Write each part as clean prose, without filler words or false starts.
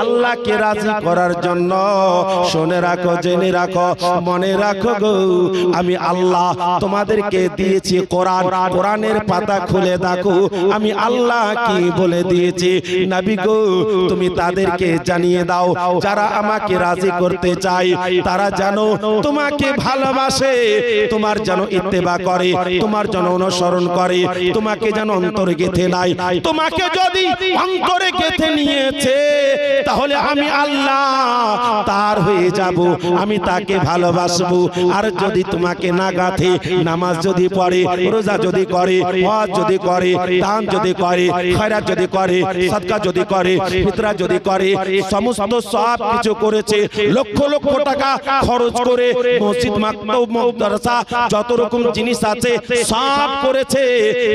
আল্লাহকে রাজি করার জন্য শুনে রাখো, জেনে রাখো, মনে রাখো গো, আমি আল্লাহ তোমাদেরকে দিয়েছি কোরআন। কোরআনের পাতা খুলে দেখো আমি আল্লাহ কি বলে দিয়েছি। নবী গো, তুমি তাদেরকে জানিয়ে দাও যারা আমাকে রাজি করতে চায় তারা জানো তোমাকে ভালোবাসে, তোমার যেন ইত্তেবা করে, তোমার যেন অনুসরণ করে, তোমাকে যেন অন্তরে গেঁথে নাই। তোমাকে যদি অন্তরে গেঁথে নিয়েছে তাহলে আমি আল্লাহ তার হয়ে যাব, আমি তাকে ভালোবাসবো। আর যদি তোমাকে না গাঁথে, নামাজ যদি পড়ে, রোজা যদি করে, হজ যদি করে, দান যদি করে, খয়রাত যদি করে, সাদকা যদি করে, ফিতরা যদি করে, সমস্ত সব কিছু করেছে, লক্ষ লক্ষ টাকা খরচ করে মসজিদ, মাকতাব, মাদ্রাসা যত রকম জিনিস আছে সব করেছে,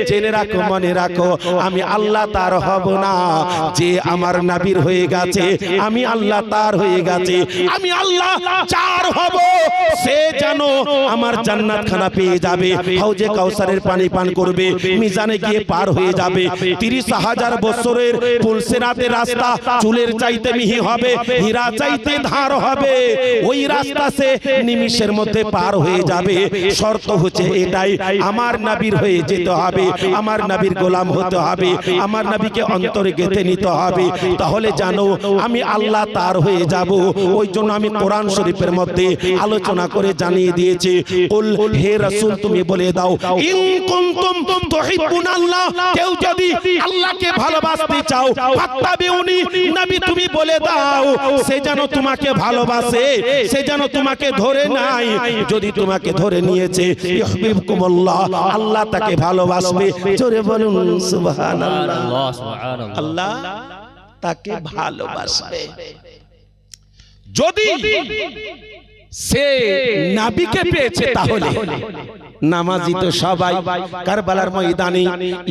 জেনে রাখো, মনে রাখো, আমি আল্লাহ তার হব না। যে আমার নবীর হয়ে গেছে আমি আল্লাহ তার হয়ে গেছে, আমি আল্লাহ যার হব সে যেন আমার জান্নাত খানা পেয়ে যাবে, হাউজে কাউসারের পানি পান করবে, মিজানে গিয়ে পার হয়ে যাবে। 30,000 বছরের পুলসিরাতের রাস্তা চুলের চাইতে মিহি হবে, হীরা চাইতে ধার হবে, ওই রাস্তা সে নিমিষের মধ্যে পার হয়ে যাবে। শর্ত হচ্ছে এটাই, আমার নবীর হয়ে যেতে হবে, আমার নবীর গোলাম হতে হবে, আমার নবীকে অন্তরে গেঁথে নিতে হবে, তাহলে জানো আমি আল্লাহ তার হয়ে যাব। ওই জন্য আমি কোরআন শরীফের মধ্যে আলোচনা করে জানিয়ে দিয়েছি, কুল হে রাসূল তুমি বলে দাও, ইন কুনতুম তুহিব্বুনাল্লাহ, কেউ যদি আল্লাহকে ভালোবাসতে চাও, ফাত্তাবিউনি, নবী তুমি বলে দাও সে যেন তোমাকে ভালোবাসে, সে যেন তোমাকে ধরে নাই। যদি তোমাকে ধরে নিয়েছে, ইউহিব্বুকুমুল্লাহ, আল্লাহ তাকে ভালোবাসবে। জোরে বলুন সুবহানাল্লাহ। আল্লাহ তাকে ভালোবাসবে। যদি সে নবীকে পেয়েছে তাহলে নামাজি তো সবাই। কারবালার ময়দানে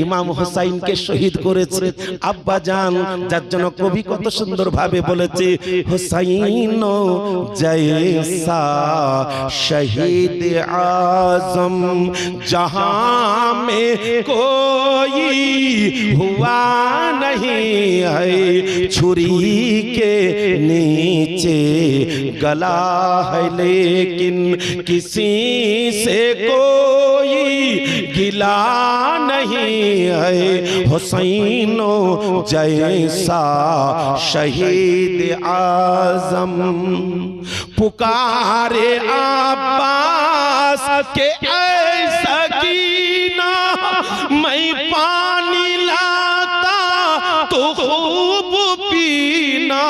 ইমাম হুসাইনকে শহীদ করেছে আব্বা জান, যার জন্য কবি কত সুন্দর ভাবে বলেছে, হুসাইন জৈসা শহীদ আজম जहां में कोई हुआ नहीं है, छुरी के नीचे गला है लेकिन किसी से कोई गिला नहीं है, हुसैनो जैसा शहीद आजम पुकारे अब्बास के ऐसा कीना, मैं पानी लाता तो खूब पीना,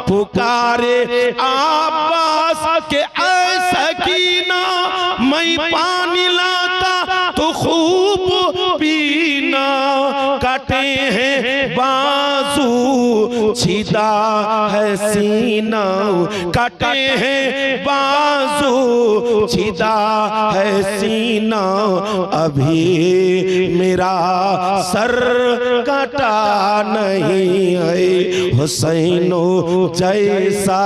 पुकारे अब्बास के ऐसा कीना, मैं पानी लाता तो खूब पीना, काटे हैं बाजू छिदा है सीना, काटे हैं बाजू छिदा है सीना, अभी मेरा सर कटा नहीं है, हुसैनो जैसा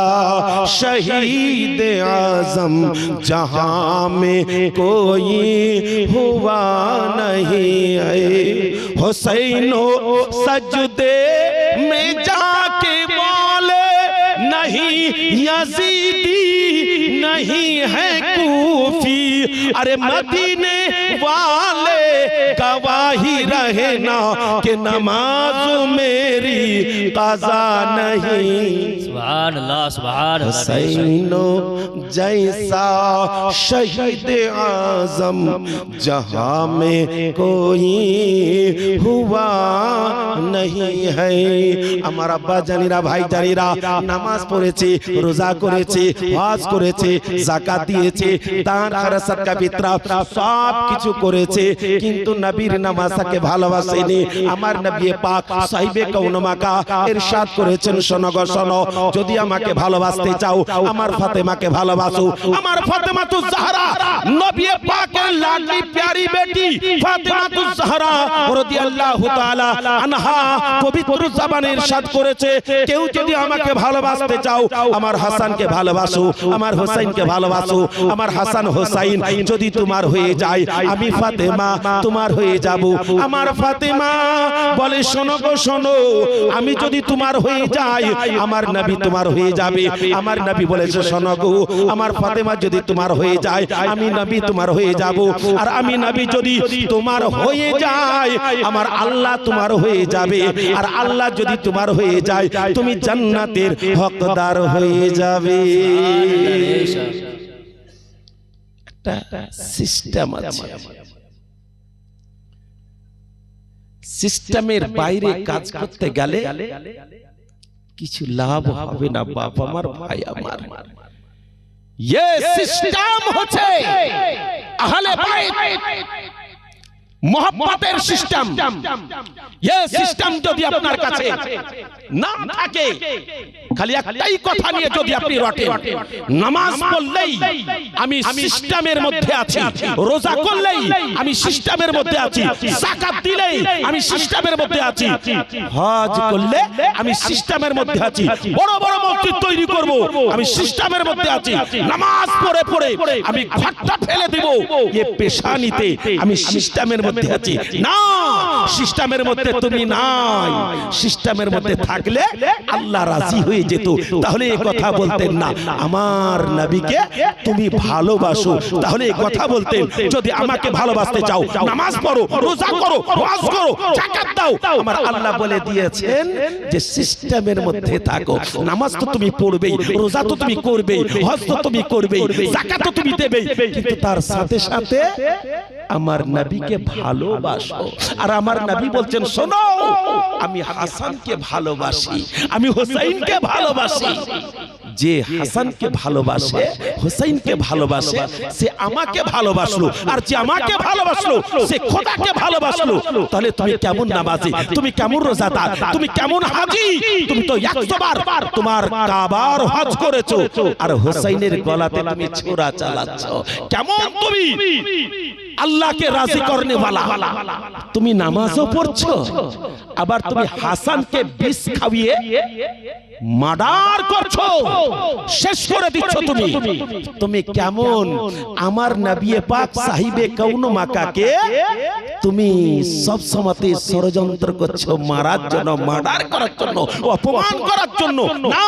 शहीद आजम जहां में कोई हुआ नहीं है, हुसैनो सजदे में जाके बोले नहीं यजीदी नहीं है कूफी, अरे मदीने वाले गवाही रहे ना कि नमाज मेरी काज़ा नहीं। सुभान अल्लाह, सुभान अल्लाह। हुसैनो जैसा शहीद आजम जहां में कोई हुआ नहीं है। আমার আব্বা জানিরা, ভাই জানিরা, নামাজ পড়েছে, রোজা করেছে, হজ করেছে, যাকাত দিয়েছে, দান খয়রাত সাদকা ফিতরা সব কিছু করেছে, কিন্তু নবীর নামাজকে ভালোবাসেনি। আমার নবী পাক সাহিবে কওন মাকা ইরশাদ করেছেন, শোনো গো শোনো, যদি আমাকে ভালোবাসতে চাও আমার ফাতেমাকে ভালোবাসো। আমার ফাতেমাতুজ জাহরা নবী পাকের লাডলি প্যারি বেটি ফাতেমাতুজ জাহরা রাদিয়াল্লাহু তাআলা আনহা পবিত্র জবানে ইরশাদ করেছে, কেউ যদি আমাকে ভালোবাসতে চাও আমার হাসানকে ভালোবাসো, আমার হোসেনকে ভালোবাসো। আমার হাসান হোসেন যদি তোমার হয়ে যায় আমি ফাতেমা তোমার হয়ে যাব। আমার ফাতেমা বলে শোনো গো শোনো, আমি যদি তোমার হয়ে যাই আমার নবী তোমার হয়ে যাবে। আমার নবী বলেছে শোনো গো, আমার ফাতেমা যদি তোমার হয়ে যায় আমি নবী তোমার হয়ে যাব। আর আমি নবী যদি তোমার হয়ে যায় আমার আল্লাহ তোমার হয়ে যাবে। আর আল্লাহ যদি তোমার হয়ে যায় তুমি জান্নাতের হকদার হয়ে যাবে। একটা সিস্টেম আছে, সিস্টেমের বাইরে কাজ করতে গেলে কিছু লাভ হবে না বাপ আমার ভাই আমার। ये সিস্টেম হচ্ছে আহলে বাইত মোহাব্বতের সিস্টেম। ये সিস্টেম যদি আপনার কাছে না থাকে, খালি একটাই কথা নিয়ে যদি আপনি রটেন, নামাজ পড়লেই আমি সিস্টেমের মধ্যে আছি, রোজা করলেই আমি সিস্টেমের মধ্যে আছি, যাকাত দিলেই আমি সিস্টেমের মধ্যে আছি, হজ করলে আমি সিস্টেমের মধ্যে আছি, বড় বড় মসজিদ তৈরি করব আমি সিস্টেমের মধ্যে আছি, নামাজ পড়ে পড়ে আমি ঘরটা ফেলে দেব এই পেশানিতে আমি সিস্টেমের মধ্যে আছি। না, সিস্টেমের মধ্যে তুমি নাই। সিস্টেমের মধ্যে থাকলে আল্লাহ রাজি হয়ে যেত, তাহলে এই কথা বলতেন না আমার নবীকে তুমি ভালোবাসো, তাহলে এই কথা বলতেন। যদি আমাকে ভালোবাসতে চাও নামাজ পড়ো, রোজা করো, হজ করো, যাকাত দাও। আমার আল্লাহ বলে দিয়েছেন যে সিস্টেমের মধ্যে থাকো। নামাজ তো তুমি পড়বেই, রোজা তো তুমি করবেই, হজ তো তুমি করবেই, যাকাত তো তুমি দেবেই, কিন্তু তার সাথে সাথে আমার নবীকে ভালোবাসো। আর আমার নবী বলছেন শোনো, আমি হাসানকে ভালোবাসি, আমি হোসেনকে ভালোবাসি। যে হাসানকে ভালোবাসে, হোসেনকে ভালোবাসে, সে আমাকে ভালোবাসলো। আর যে আমাকে ভালোবাসলো সে খোদাকে ভালোবাসলো। তাহলে তুমি কেমন নামাজি, তুমি কেমন রোজাদার, তুমি কেমন হাজী? তুমি তো 100 বার তোমার কাবার হজ করেছো, আর হোসেনের গলাতে তুমি ছোরা চালাচ্ছ। কেমন তুমি আল্লাহকে রাজি করনে वाला। তুমি নামাজও পড়ছো, আবার তুমি হাসানকে বিষ খাইয়ে মার্ডার করছো, শেষ করে দিচ্ছ। তুমি কেমন আমার নবী পাক সাহিবে কাউন মাকাকে তুমি সব সময়তে ষড়যন্ত্র করছো মারার জন্য, মার্ডার করার জন্য, অপমান করার জন্য। না,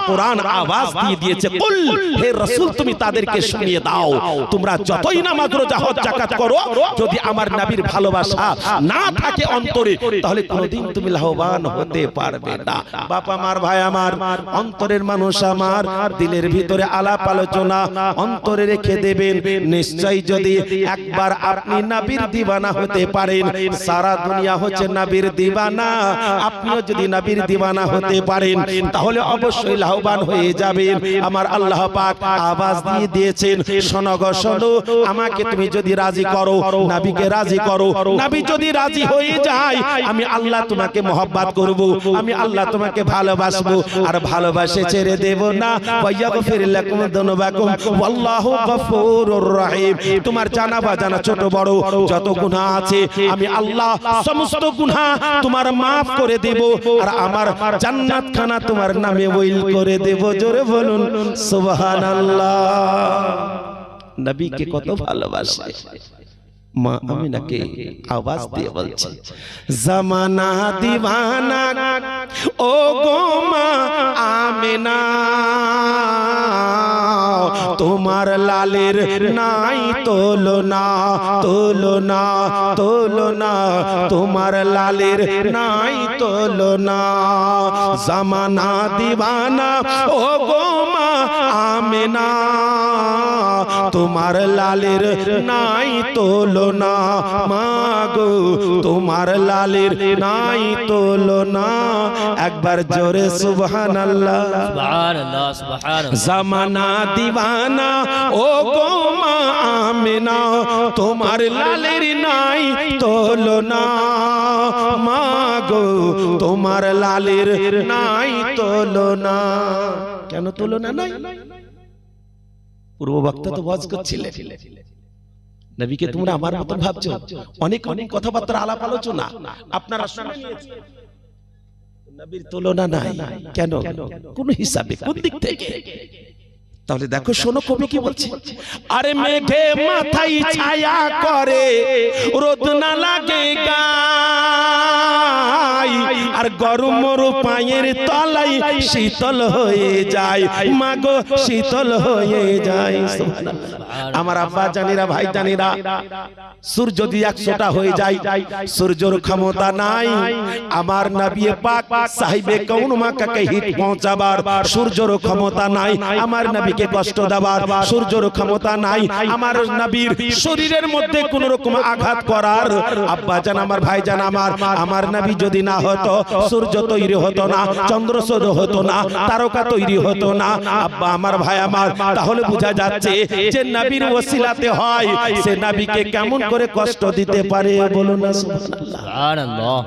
কোরআন আওয়াজ দিয়ে দিয়েছে, কুল হে রাসূল তুমি তাদেরকে শুনিয়ে দাও, তোমরা যতই নামাজ রোজা হজ যাকাত করো, যদি আমার নবীর ভালোবাসা না থাকে অন্তরে, তাহলে কোনোদিন তুমি লাভবান হতে পারবে না। বাপ আমার, ভাই আমার, অন্তরের মানুষ আমার, দিলের ভিতরে আলাপ আলোচনা অন্তরে রেখে দেবেন। নিশ্চয় যদি একবার আপনি নবীর দিওয়ানা হতে পারেন, সারা দুনিয়া হচ্ছে নবীর দিওয়ানা, আপনিও যদি নবীর দিওয়ানা হতে পারেন তাহলে অবশ্যই লাভবান হয়ে যাবেন। আমার আল্লাহ পাক আওয়াজ দিয়ে দিয়েছেন, শোনো গো শোনো, আমাকে তুমি যদি রাজি করো, নবীকে রাজি করো, নবী যদি রাজি হয়ে যায় আমি আল্লাহ তোমাকে মহব্বত করব, আমি আল্লাহ তোমাকে ভালোবাসবো, আর ভালোবাসে ছেড়ে দেব না। ওয়াগফির লাকুম যুনুবাকুম ওয়াল্লাহু গফুরুর রহিম। তোমার জানা বাজানা ছোট বড় যত গুনাহ আছে আমি আল্লাহ সমস্ত গুনাহ তোমার maaf করে দেব, আর আমার জান্নাত খানা তোমার নামে ওইল করে দেব। জোরে বলুন সুবহানাল্লাহ। নবীকে কত ভালোবাসে মা আমিনাকে আওয়াজ দিয়ে বলছে, জামানা দিওয়ানা ও গো মা আমিনা, তোমার লালের নাই তুলনা, তুলনা, তুলনা, তোমার লালের নাই তুলনা। জামানা দিওয়ানা ও গো মা আমিনা, তোমার লালের নাই তুলনা, মাগো তোমার লালের নাই তুলনা। একবার জোরে সুবহানাল্লাহ, সুবহানাল্লাহ, সুবহানাল্লাহ। জামানা দিওয়ানা ও গো মা আমিনা, তোমার লালের নাই তুলনা, গো তোমার লালের নাই তুলনা। কেন তুলনা নাই? পূর্ব বক্তা তো ওয়াজ করছিলেন, নবীকে তোমরা আমার মতো ভাবছো, অনেক অনেক কথাবার্তা আলাপ আলোচনা আপনারা শুনে নিয়েছেন, নবীর তুলনা নাই। কেন? কোন হিসাবে, কোন দিক থেকে? তাহলে দেখো, শোনো কবি কি বলছে। আরে মেঘে মাথায় ছায়া করে, রোদ না লাগে গায়, আর গরম পায়ের তলায় শীতল হয়ে যায়, মাগো শীতল হয়ে যায়। আমার আব্বা জানিরা, ভাই জানিরা, সূর্য যদি 100টা হয়ে যায়, সূর্যের ক্ষমতা নাই আমার নবী পাক সাহিবে কাউন মাক্কাকে হিট পৌঁছাবার। সূর্যের ক্ষমতা নাই আমার নবীকে কষ্ট দেবার। সূর্যের ক্ষমতা নাই আমার নবীর শরীরের মধ্যে কোন রকম আঘাত করার। আব্বা জান, আমার ভাই জান, আমার নবী যদি না হতো, সূর্য তৈরি হতো না, চন্দ্র সূর্য হতো না, তারকা তৈরি হতো না। আব্বা আমার, ভাই আমার, তাহলে বোঝা যাচ্ছে যে নবীর ওসিলাতে হয়, সে নবীকে কেমন করে কষ্ট দিতে পারে? বলুন না সুবহানাল্লাহ।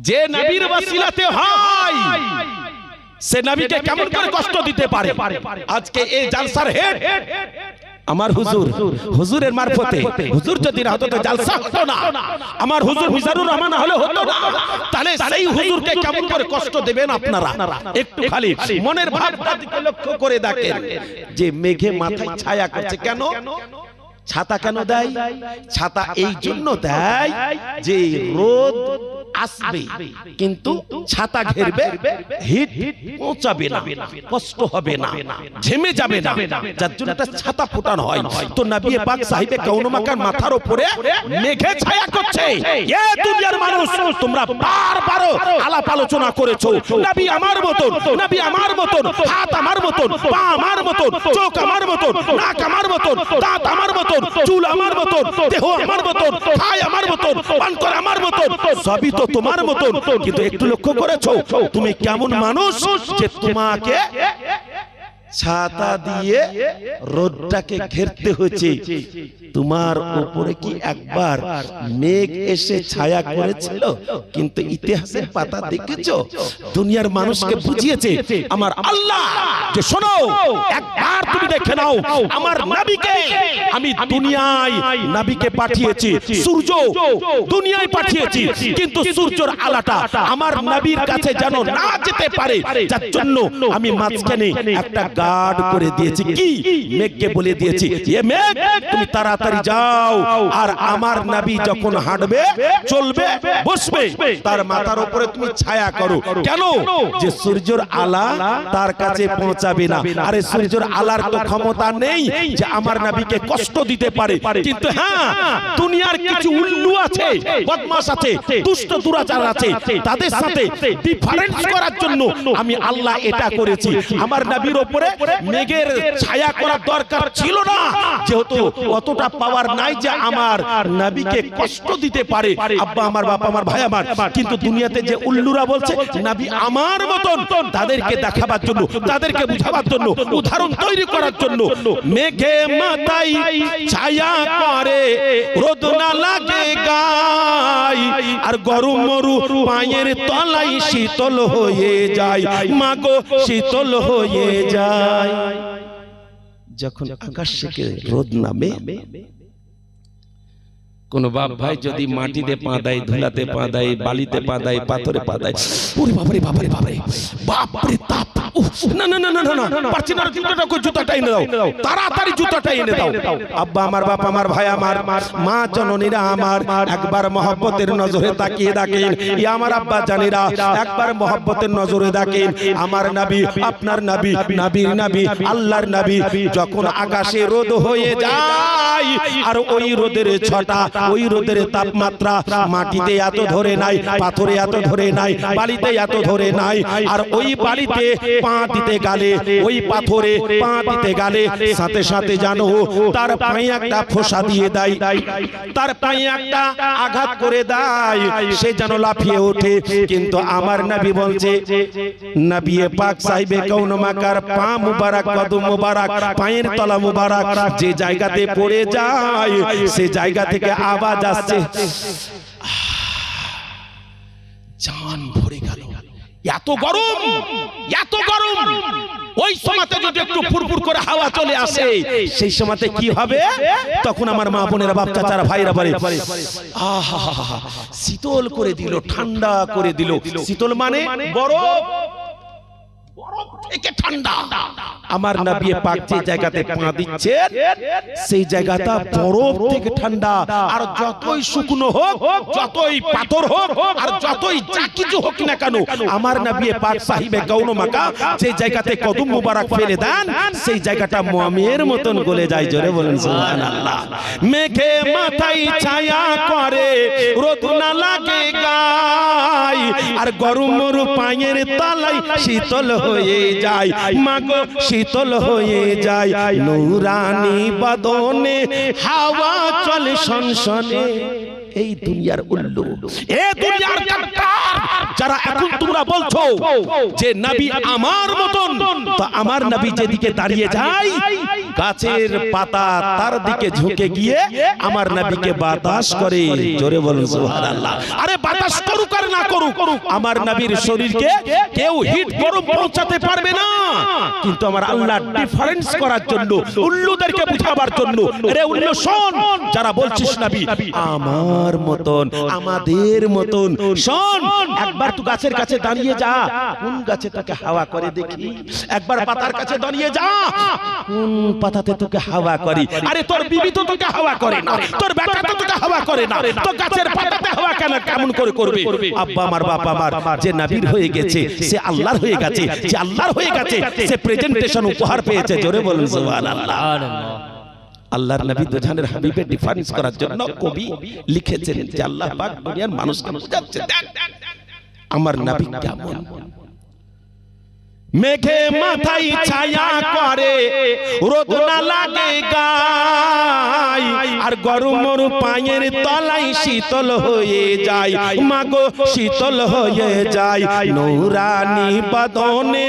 যে নবীর ওসিলাতে হয়, সে নবীকে কেমন করে কষ্ট দিতে পারে? আজকে এই জালসার হেড আমার হুজুর, হুজুরের মারফতে, হুজুর যদি না হতো তো জালসা হতো না। আমার হুজুর মিজানুর রহমান হলে হতো না। তাহলে সেই হুজুরকে কেমন করে কষ্ট দেবেন আপনারা? একটু খালি মনের ভাবটা দিকে লক্ষ্য করে দেখেন যে মেঘে মাথায় ছায়া করছে। কেন? ছাতা কেন দেয়? ছাতা এই জন্য দেয় যে রোদ আসবে কিন্তু ছাতা ঘেরবে, হিট পৌঁছাবে না, কষ্ট হবে না, ঝেমে যাবে না, যার জন্য একটা ছাতা ফোটানো হয়। তো নবী পাক সাহিবে কাউন মাকার মাথার উপরে মেঘে ছায়া করছে। এ দুনিয়ার মানুষ, তোমরা বারবার আলাপ আলোচনা করেছো, নবী আমার মতন, নবী আমার মতন, হাত আমার মতন, পা আমার মতন, চোখ আমার মতন, নাক আমার মতন, দাঁত আমার মতন, চুল আমার মতন, দেহ আমার মতন, খায় আমার মতন, পান করে আমার মতন, সবই তো তোমার মতন। কিন্তু একটু লক্ষ্য করেছো তুমি কেমন মানুষ যে তোমাকে ছাতা দিয়ে রোদটাকে ঘেরতে হয়েছে? তোমার উপরে কি একবার মেঘ এসে ছায়া করেছিল? কিন্তু ইতিহাসের পাতা দেখেছো? দুনিয়ার মানুষকে বুঝিয়েছে আমার আল্লাহ যে শোনো, একবার তুমি দেখে নাও আমার নবীকে আমি দুনিয়ায় নবীকে পাঠিয়েছি, সূর্য দুনিয়ায় পাঠিয়েছি, কিন্তু সূর্যের আলোটা আমার নবীর কাছে যেন না যেতে পারে, যার জন্য আমি মাঝখানে একটা গার্ড করে দিয়েছি। কি? মেঘকে বলে দিয়েছি, এ মেঘ তুমি তাড়াতাড়ি যাও, আর আমার নবী যখন হাঁটবে, চলবে, বসবে, তার মাথার উপরে তুমি ছায়া করো। কেন? যে সূর্যের আলা তার কাছে পৌঁছাবে না। আরে সূর্যের আলার তো ক্ষমতা নেই যে আমার নবীকে কষ্ট দিতে পারে। কিন্তু হ্যাঁ, দুনিয়ার কিছু উল্লু আছে, বদমাশ আছে, দুষ্ট দুরাচার আছে, তাদের সাথে ডিফারেন্স করার জন্য আমি আল্লাহ এটা করেছি। আমার নবীর উপরে মেঘের ছায়া করার দরকার ছিল না, যেহেতু অতটা পাওয়ার নাই যে আমার নবীকে কষ্ট দিতে পারে। আব্বা আমার, বাবা আমার, ভাই আমার, কিন্তু দুনিয়াতে যে উল্লুরা বলছে নবী আমার মতন, তাদেরকে দেখাবার জন্য, তাদেরকে বুঝাবার জন্য, উদাহরণ তৈরি করার জন্য মেঘে মাথায় ছায়া করে, রোদ না লাগে গায়, আর গরম মরু পায়ের তলায় শীতল হয়ে যায়, মাগো শীতল হয়ে যায়। যখন আকাশ থেকে রোদ নামে, কোন বাপ ভাই যদি মাটিতে পা দেয়, ধুলাতে পা দেয়, বালিতে পা দেয়, পাথরে পা দেয়, ওরে বাবারে বাবারে বাবারে, বাপরে তাপ, না না না না না, পারছি না, জুতাটা কই, জুতাটা এনে দাও, তাড়াতাড়ি জুতাটা এনে দাও। আব্বা আমার, বাপ আমার, ভাই আমার, মা জননীরা আমার, একবার মহব্বতের নজরে তাকিয়ে দেখেন। ইয়া আমার আব্বা জানেরা, একবার মহব্বতের নজরে দেখেন আমার নবী, আপনার নবী, নবীর নবী, আল্লাহর নবী, যখন আকাশে রোদ হয়ে যায়, আর ওই রোদের ছটা, ওই রোদের তাপমাত্রা মাটিতে এত ধরে নাই, পাথরে এত ধরে নাই, বালিতে এত ধরে নাই, আর ওই বালিতে পা দিতে গেলে, ওই পাথরে পা দিতে গেলে সাথে সাথে জানো তার পায়ে একটা ফোঁসা দিয়ে দেয়, তার পায়ে একটা আঘাত করে দেয়, সে যেন লাফিয়ে ওঠে। কিন্তু আমার নবী বলছে, নবী পাক সাহিবে কাউন মাকার পা মুবারক, কদম মুবারক, পায়ের তলা মুবারক যে জায়গাতে পড়ে যায়, সে জায়গা থেকে আওয়াজ আসছে, জান ভরে গেল। এত গরম, এত গরম। ওই সময়তে যদি একটু ফুরফুর করে হাওয়া চলে আসে, সেই সময়তে কি হবে? তখন আমার মা বোনেরা, বাপ চাচারা, ভাইরা বলে আহা, শীতল করে দিল, ঠান্ডা করে দিল। শীতল মানে বরফ, বরফ থেকে ঠান্ডা। আমার নবী পাক যে জায়গাতে পা দিচ্ছে, সেই জায়গাটা বরফ থেকে ঠান্ডা। আর যতই শুকনো হোক, যতই পাথর হোক, আর যতই যা কিছু হোক না কেন, আমার নবী পাক সাহিবে গৌন মাকা যে জায়গাতে কদম মুবারক ফেলে দেন, সেই জায়গাটা মোমের মতন গলে যায়। জোরে বলেন সুবহানাল্লাহ। মেঘে মাথায় ছায়া করে, রোদ না লাগে গায়, আর গরমের পায়ের তলায় শীতল হয়ে যায়। মাগো শীতল হয়ে যায়, নূরানি বদনে হাওয়া চলে সনসনে। এই দুনিয়ার উল্লু, এই দুনিয়ার কাট্টার যারা এখন তোমরা বলছো যে নবী আমার মতন, তো আমার নবী যেদিকে দাঁড়িয়ে যায়, গাছের পাতা তার দিকে ঝুঁকে গিয়ে আমার নবীকে বাতাস করে। জোরে বলুন সুবহানাল্লাহ। আরে বাতাস করুক আর না করুক, আমার নবীর শরীরকে কেউ হিট গরম পৌঁছাতে পারবে না। কিন্তু আমার আল্লাহ ডিফারেন্স করার জন্য, উল্লুদেরকে বুঝাবার জন্য, আরে উল্লু শোন, যারা বলছিস নবী আমার মতন, আমাদের মতন, শোন, একবার তুই গাছের কাছে দাঁড়িয়ে যা, কোন গাছে তোকে হাওয়া করে দেখি। একবার পাতার কাছে দাঁড়িয়ে যা, কোন পাতাতে তোকে হাওয়া করে। আরে তোর বিবি তো তোকে হাওয়া করে না, তোর বেটা তো তোকে হাওয়া করে না, তো গাছের পাতাতে হাওয়া কেন, কেমন করে করবে? আব্বা আমার, বাপ আমার, যে নবীর হয়ে গেছে সে আল্লাহর হয়ে গেছে, যে আল্লাহর হয়ে গেছে সে প্রেজেন্টেশন উপহার পেয়েছে। জোরে বলুন সুবহানাল্লাহ। আল্লাহর নবী দুজনের হাবিবের ডিফারেন্স করার জন্য কবি লিখেছেন যে আল্লাহ পাক দুনিয়ার মানুষকে বোঝাচ্ছে, দেখ আমার নবী কেমন। মেঘে মাথায় ছায়া করে, রোদ না লাগে গায়, আর গরমের পায়ের তলায় শীতল হয়ে যায়। মাগো শীতল হয়ে যায়, নূরানি বদনে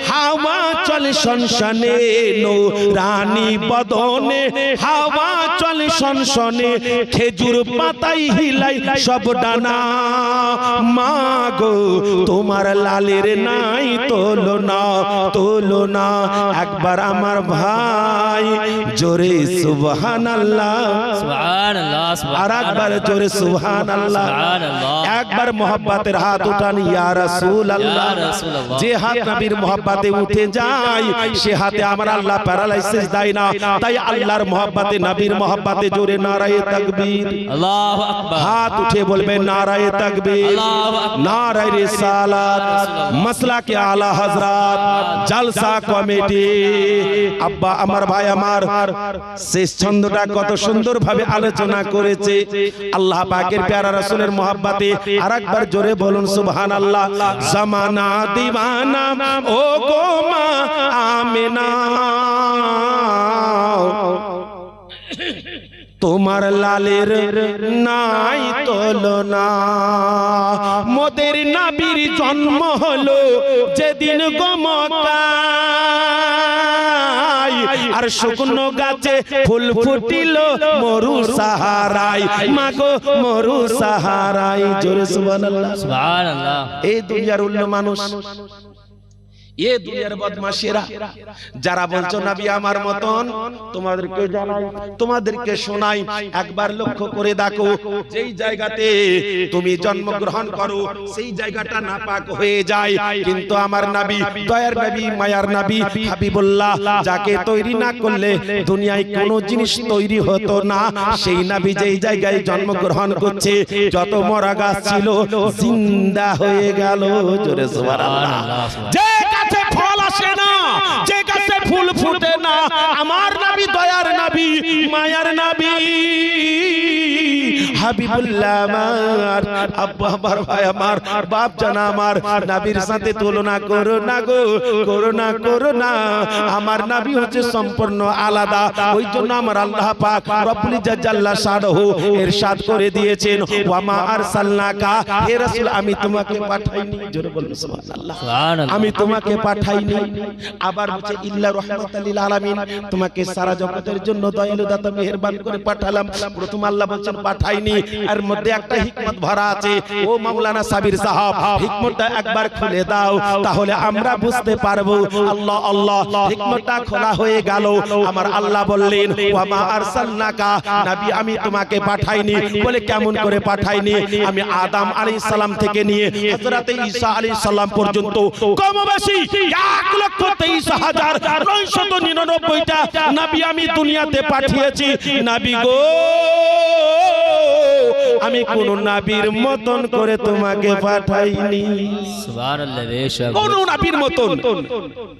হাওয়া চলে সনসনে, নূরানি বদনে হাওয়া চলে সনসনে, খেজুর পাতায় হিলাই সব ডানা। মাগো তোমার লালের নাই তুলনা, তুলনা। একবার আমার ভাই জোরে সুবহানাল্লাহ, সুবহানাল্লাহ, আর একবার জোরে সুবহানাল্লাহ। একবার মোহাব্বতের হাত উঠান, ইয়া রাসূলুল্লাহ। যে হাত নবীর মোহাব্বতে উঠে যায়, সে হাতে আমার আল্লাহ প্যারালাইসিস দেয় না। তাই আল্লাহর মোহাব্বতে, নবীর মোহাব্বতে জোরে নারায়ে তাকবীর, আল্লাহু আকবার। হাত উঠে বলবেন নারায়ে তাকবীর, নারায়ে রিসালাত, মাসলাকে আলা হযরত, জলসা কমিটি। আব্বা আমার, ভাই আমার, শেষ ছন্দটা কত সুন্দর ভাবে আলোচনা করেছে। আল্লাহ পাকের প্যারা রাসূলের মোহাব্বতে আরেকবার জোরে বলুন সুবহানাল্লাহ। জামানা দিওয়ানা ও গো মা আমিনা, তোমার লালের নাই তুলনা। মোদের নবীর জন্ম হলো যেদিন গো মক্কায়, আর শুকনো গাছে ফুল ফুটিল মরু সাহারায়। মাগো মরু সাহারায়। জোরে সুবহানাল্লাহ, সুবহানাল্লাহ। এই দুনিয়ার উল্লু মানুষ, এ দুনিয়ার বদমাশেরা যারা বলছো নবী আমার মতন, তোমাদেরকে জানাই, তোমাদেরকে শোনাই, একবার লক্ষ্য করে দেখো, যেই জায়গাতে তুমি জন্মগ্রহণ করো সেই জায়গাটা নাপাক হয়ে যায়। কিন্তু আমার নবী, দয়ার নবী, মায়ার নবী, হাবিবুল্লাহ, যাকে তৈরি না করলে দুনিয়ায় কোনো জিনিস তৈরি হতো না, সেই নবী যেই জায়গায় জন্মগ্রহণ করছে, যত মরা গাছ ছিল জিন্দা হয়ে গেল। জোরে সুবহানাল্লাহ। যে গাছে ফল আসে না, যে গাছে ফুল ফুটে না, আমার নবী, দয়ার নবী, মায়ার নবী, হাবিবুল্লাহ আমার, আব্বা আমার, ভাই আমার, বাপ জানা আমার, নবীর সাথে তুলনা করো না গো, করো না, করো না। আমার নবী হচ্ছে সম্পূর্ণ আলাদা। ওই জন্য আমার আল্লাহ পাক রব্বুল ইজ্জত জাল্লা শানহু ইরশাদ করে দিয়েছেন, ওয়া মা আরসালনাকা, হে রাসূল আমি তোমাকে পাঠাইনি। জোরে বলুন সুবহানাল্লাহ, সুবহানাল্লাহ। আমি তোমাকে পাঠাইনি। আবার বলছে ইল্লা রাহমাতাল লিল আলামিন, তোমাকে সারা জগতের জন্য দয়ালু দাতা মেহেরবান করে পাঠালাম। প্রথম আল্লাহ বলছেন পাঠাইনি, এর মধ্যে একটা হিকমত ভরা আছে। ও মাওলানা সাবির সাহেব, হিকমতটা একবার খুলে দাও, তাহলে আমরা বুঝতে পারবো। আল্লাহ আল্লাহ, হিকমতটা খোলা হয়ে গেল। আমার আল্লাহ বললেন, ওয়া মা আরসালনাকা, নবী আমি তোমাকে পাঠাইনি। বলে কেমন করে পাঠাইনি? আমি আদম আলাইহিস সালাম থেকে নিয়ে হযরত ঈসা আলাইহিস সালাম পর্যন্ত কমবেশি 1,23,999টা নবী আমি দুনিয়াতে পাঠিয়েছি। নবী গো, আমি কোন নবীর মতন করে তোমাকে পাঠাইনি। সুবহানাল্লাহ, বেশক কোন নবীর মতন।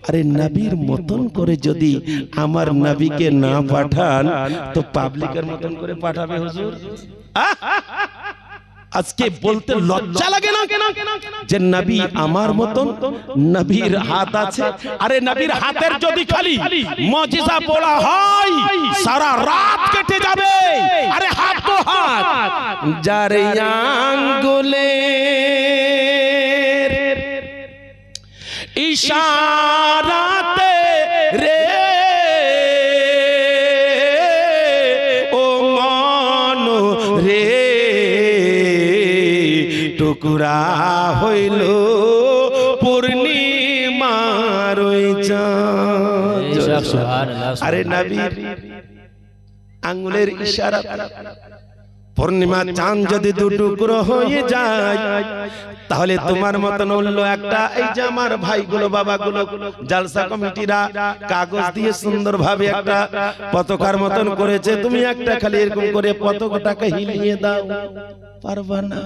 আরে নবীর মতন করে যদি আমার নবীকে না পাঠান, তো পাবলিকের মতন করে পাঠাবে হুজুর? আজকে বলতে লজ্জা লাগে না যে নবী আমার মতন? নবীর হাত আছে। আরে নবীর হাতের যদি খালি মুজিজা বলা হয়, সারা রাত কেটে যাবে। আরে হাত তো হাত, যার আঙ্গুলে ইশারাতে রে ও মন রে টুকরা হইল পূর্ণিমার ওই চাঁদ। আরে নবীর আঙ্গুলের ইশারা, পূর্ণিমা চাঁদ যদি দুটুকরো হয়ে যায়, তাহলে তোমার মতন অন্য একটা, এই যে আমার ভাইগুলো বাবাগুলো জালসা কমিটিরা কাগজ দিয়ে সুন্দরভাবে একটা পতাকার মতন করেছে, তুমি একটা খালি এরকম করে পতাকাটাকে হিলিয়ে দাও, পারবা না।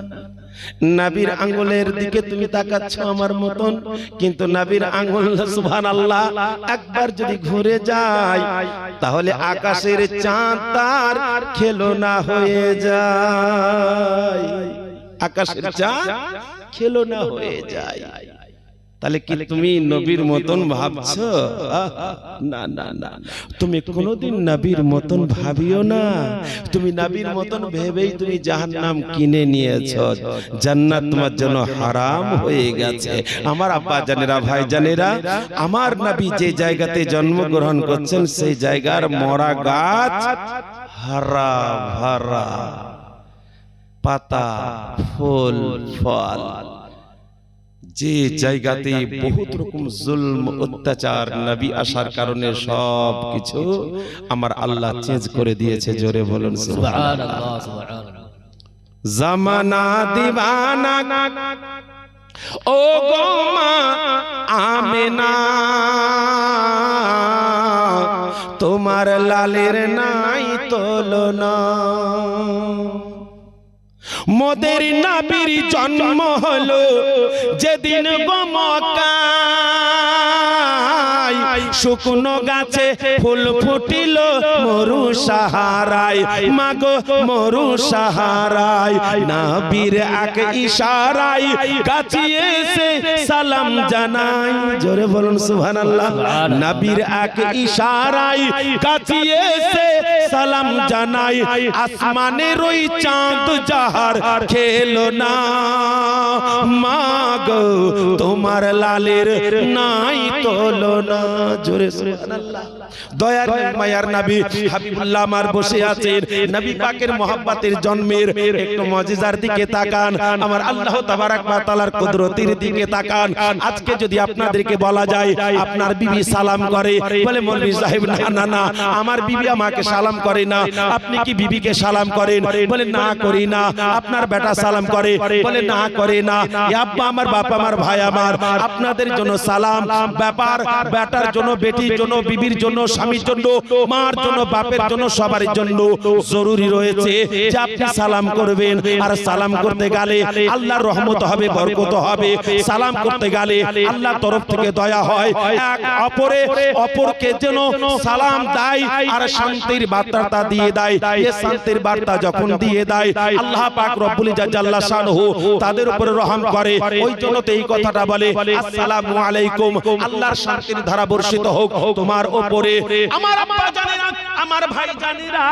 নবীর আঙ্গুলের দিকে তুমি তাকাচ্ছ আমার মতন, কিন্তু নবীর আঙ্গুল সুবহানাল্লাহ একবার যদি ঘুরে যায়, তাহলে আকাশের চাঁদ তার খেলনা হয়ে যায়। আকাশের চাঁদ খেলনা হয়ে যায়। তাহলে কি তুমি নবীর মতন ভাবছো? না না না, তুমি কোনোদিন নবীর মতন ভাবিও না। তুমি নবীর মতন ভেবেই তুমি জাহান্নাম কিনে নিয়েছো, জান্নাত তোমার জন্য হারাম হয়ে গেছে। আমার আব্বা জানেরা, ভাই জানেরা, আমার নবী যে জায়গাতে জন্মগ্রহণ করছেন, সেই জায়গার মরা গাছ হারা ভরা, পাতা ফুল ফল। যে জায়গাতে বহুত রকম জুলম অত্যাচার, নবী আসার কারণে সব কিছু আমার আল্লাহ চেঞ্জ করে দিয়েছে। জোরে বলুন সুবহানাল্লাহ। জামানা দিবানা ও গো মা আমেনা, তোমার লালের নাই তুলনা। মোদের নবীর জন্ম হলো যেদিন গো মক্কায়, শুকনো গাছে ফুল ফুটিল মরু সাহারায়, মাগো মরু সাহারায়। নবীর এক ইশারায় গাছিয়ে এসে সালাম জানাই। জোরে বলুন সুবহানাল্লাহ। নবীর এক ইশারায় গাছিয়ে এসে সালাম জানাই। আসমানের ওই চাঁদ যাহার খেলো না, মাগো তোমার লালের নাই তুলনা। জোরে সুবহানাল্লাহ। দয়ার মায়ার নবী হাবিবুল্লাহ আমার বসে আছেন। নবী পাকের মহব্বতের জন্মের একটু মুজিজার দিকে তাকান, আমার আল্লাহ তাবারক ওয়া তাআলার কুদরতের দিকে তাকান। আজকে যদি আপনাদেরকে বলা যায় আপনার বিবি সালাম করে, বলে মৌলভী সাহেব না না না, আমার বিবি আমাকে সালাম করে না। আপনি কি বিবিকে সালাম করেন? বলে না করি না। আপনার বেটা সালাম করে? বলে না করে না। আব্বা আমার, বাবা আমার, ভাই আমার, আপনাদের জন্য সালাম ব্যাপার, বেটার জন্য, বেটির জন্য, বিবির জন্য, স্বামীর জন্য, মার জন্য, বাপের জন্য, সবার জন্য জরুরি রয়েছে যে আপনি সালাম করবেন। আর সালাম করতে গেলে আল্লাহর রহমত হবে, বরকত হবে। সালাম করতে গেলে আল্লাহর তরফ থেকে দয়া হয়। এক অপরকে যেন সালাম দেয় আর শান্তির বার্তা দিয়ে দেয়। এই শান্তির বার্তা যখন দিয়ে দেয়, আল্লাহ পাক রব্বুল ইজ্জত জাল্লা শানহু তাদের উপরে রহম করে। ওই জন্য তো এই কথাটা বলে, আসসালামু আলাইকুম, আল্লাহর শান্তির ধারা বর্ষিত হোক তোমার উপরে। আমার আব্বা জানেন, আমার ভাই জানেরা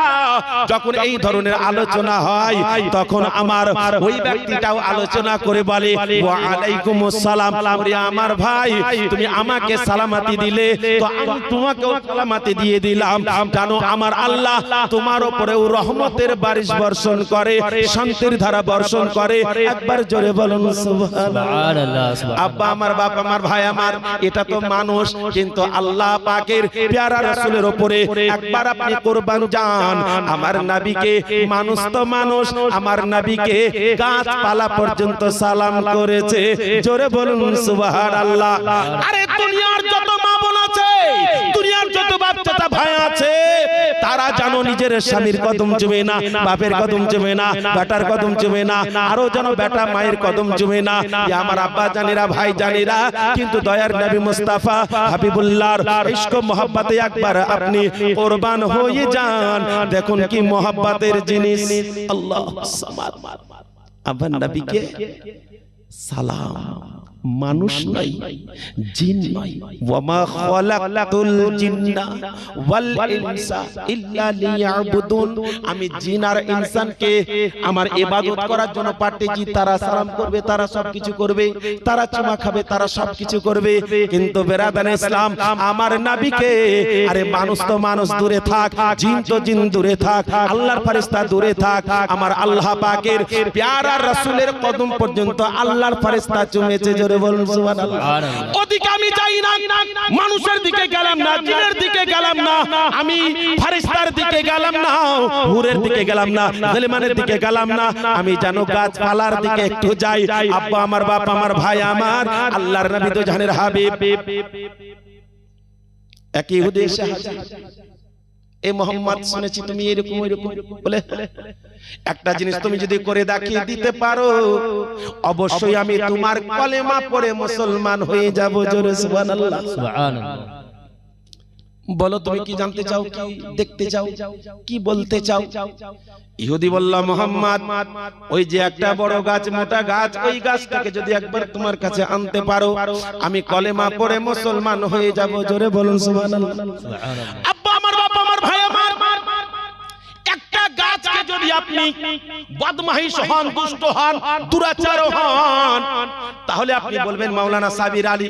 যখন এই ধরনের আলোচনা হয় তখন আমার ওই ব্যক্তিটাও আলোচনা করে বলে ওয়া আলাইকুমুস সালাম। ওরে আমার ভাই তুমি আমাকে সালামাতি দিলে তো আমি তোমাকেও সালামাতি দিয়ে দিলাম। জানো আমার আল্লাহ তোমার উপরেও রহমতের বারিশ বর্ষণ করে, শান্তির ধারা বর্ষণ করে। একবার জোরে বলুন সুবহানাল্লাহ। আব্বা আমার, বাপ আমার, ভাই আমার, এটা তো মানুষ, কিন্তু আল্লাহ পাকের প্যারা রাসূলের উপরে একবার আপনি কুরবান যান। আমার নবীকে মানুষ তো মানুষ, আমার নবীকে গাছপালা পর্যন্ত সালাম করেছে। জোরে বলুন সুবহানাল্লাহ। আরে দুনিয়ার যত মা বোন আছে, দুনিয়ার যত বাপ চাচা ভাই আছে, তারা জানো নিজের স্বামীর কদম চুমে না, বাপের কদম চুমে না, বেটার কদম চুমে না, আরো যেন বেটা মায়ের কদম চুমে না। আমার আব্বা জানেরা, ভাই জানেরা, কিন্তু দয়ার নবী মুস্তাফা হাবিবুল্লাহর ইশক মোহাব্বতে একবার আপনি কুরবান হয়ে যান। দেখুন কি মোহাব্বতের জিনিস। আল্লাহ সামাদ। আবার নবীকে সালাম, মানুষ নাই, জিন নাই। ওয়ামা খালাকতুল জিন্না ওয়াল ইনসা ইল্লা লিয়াবুদুন। আমি জিন আর ইনসানকে আমার ইবাদত করার জন্য পাঠিয়েছি। তারা সালাম করবে, তারা সবকিছু করবে, তারা চুমা খাবে, তারা সবকিছু করবে। কিন্তু বেরাদানে ইসলাম আমার নবীকে, আরে মানুষ তো মানুষ দূরে থাক, জিন তো জিন দূরে থাক, আল্লাহর ফেরেশতা দূরে থাক, আমার আল্লাহ পাকের প্যারা রাসূলের কদম পর্যন্ত আল্লাহর ফেরেশতা চুমেছে। বলুন সুবহানাল্লাহ। ওদিকে আমি যাই না, মানুষের দিকে গেলাম না, জিনের দিকে গেলাম না, আমি ফেরেশতার দিকে গেলাম না, হুরের দিকে গেলাম না, জালিমানের দিকে গেলাম না, আমি যেন গাছপালার দিকে একটু যাই। আব্বা আমার, বাপ আমার, ভাই আমার, আল্লাহর নবী তো জানের হাবিব। এক ইহুদি এসে হাজির, এ মোহাম্মদ শুনেছি তুমি এরকম এরকম বলে, একটা জিনিস তুমি যদি করে দেখিয়ে দিতে পারো অবশ্যই আমি তোমার কলেমা পড়ে মুসলমান হয়ে যাব। জোরে সুবহানাল্লাহ। বলো তুমি কি জানতে চাও, কি দেখতে চাও, কি বলতে চাও? ইহুদি বলল, মোহাম্মদ ওই যে একটা বড় গাছ, মোটা গাছ, ওই গাছটাকে যদি একবার তোমার কাছে আনতে পারো আমি কলেমা পড়ে মুসলমান হয়ে যাব। জোরে বলুন সুবহানাল্লাহ। আব্বা আমার, বাপ আমার, ভাই আমার, একটা গাছকে যদি আপনি বদমাইশ হন, দুষ্ট হন, দুরাচার হন, তাহলে আপনি বলবেন মাওলানা সাবির আলী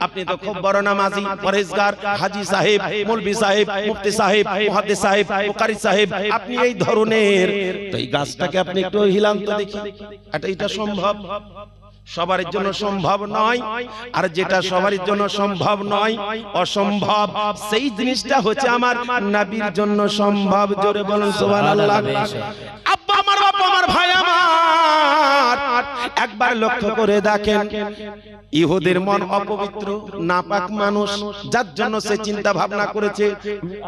আপনি তো খুব বড় নামাজি, পরহেজগার, হাজী সাহেব, মৌলভী সাহেব, মুফতি সাহেব, মুহাদ্দিস সাহেব, মুকারি সাহেব, আপনি এই ধরনের। তো এই গাছটাকে আপনি একটু হিলান তো দেখি, এটা সম্ভব? সবার জন্য সম্ভব নয়, আর যেটা সবার জন্য সম্ভব নয়, অসম্ভব, সেই জিনিসটা হচ্ছে আমার নবীর জন্য সম্ভব। জোরে বলুন সুবহানাল্লাহ। আব্বা আমার, বাপ আমার, ভাই আমার, একবার লক্ষ্য করে দেখেন, ইহুদের মন অপবিত্র, নাপাক মানুষ, যার জন্য সে চিন্তা ভাবনা করেছে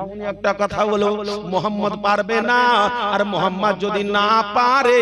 আমি একটা কথা বলো, মুহাম্মদ পারবে না, আর মুহাম্মদ যদি না পারে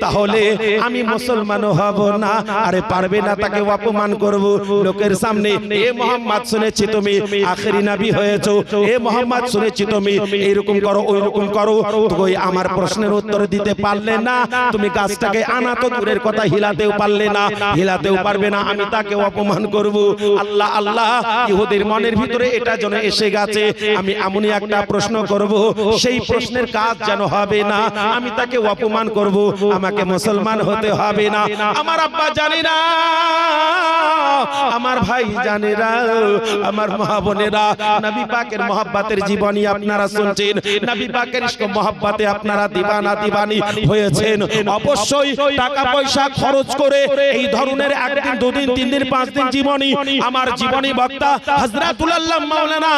তাহলে আমি মুসলমান হব না। আরে পারবে না, তাকে অপমান করব লোকের সামনে। এ মুহাম্মদ শুনেছি তুমি আখেরি নবী হয়েছো, এ মুহাম্মদ শুনেছি তুমি এইরকম করো, ওইরকম করো। তুই আমার প্রশ্নের উত্তর দিতে পারলে না, তুমি গাছটাকে আনা তো দূরের কথা, হিলাতেও পারলে না, হিলাতেও পারবে না, আমি তাকে অপমান করব। আল্লাহ আল্লাহ, ইহুদের মনের ভিতরে এটা যেন এসে গেছে, আমি এমনই একটা প্রশ্ন করব, সেই প্রশ্নের কাজ যেন হবে না, আমি তাকে অপমান করব, আমাকে মুসলমান হতে হবে না। আমার আব্বা জানে না, আমার ভাই জানে না, আমার মা বোনেরা, নবী পাকের মহব্বতের জীবনী আপনারা শুনছেন, নবী পাকের ইশক মহব্বতে আপনারা দিবানা দিবানি হয়েছেন। অবশ্যই টাকা পয়সা খরচ করে এই ধরনের একদিন, দুদিন, 3 দিন, 5 দিন জীবনী, আমার জীবনী বক্তা হযরতুল আল্লাহ মাওলানা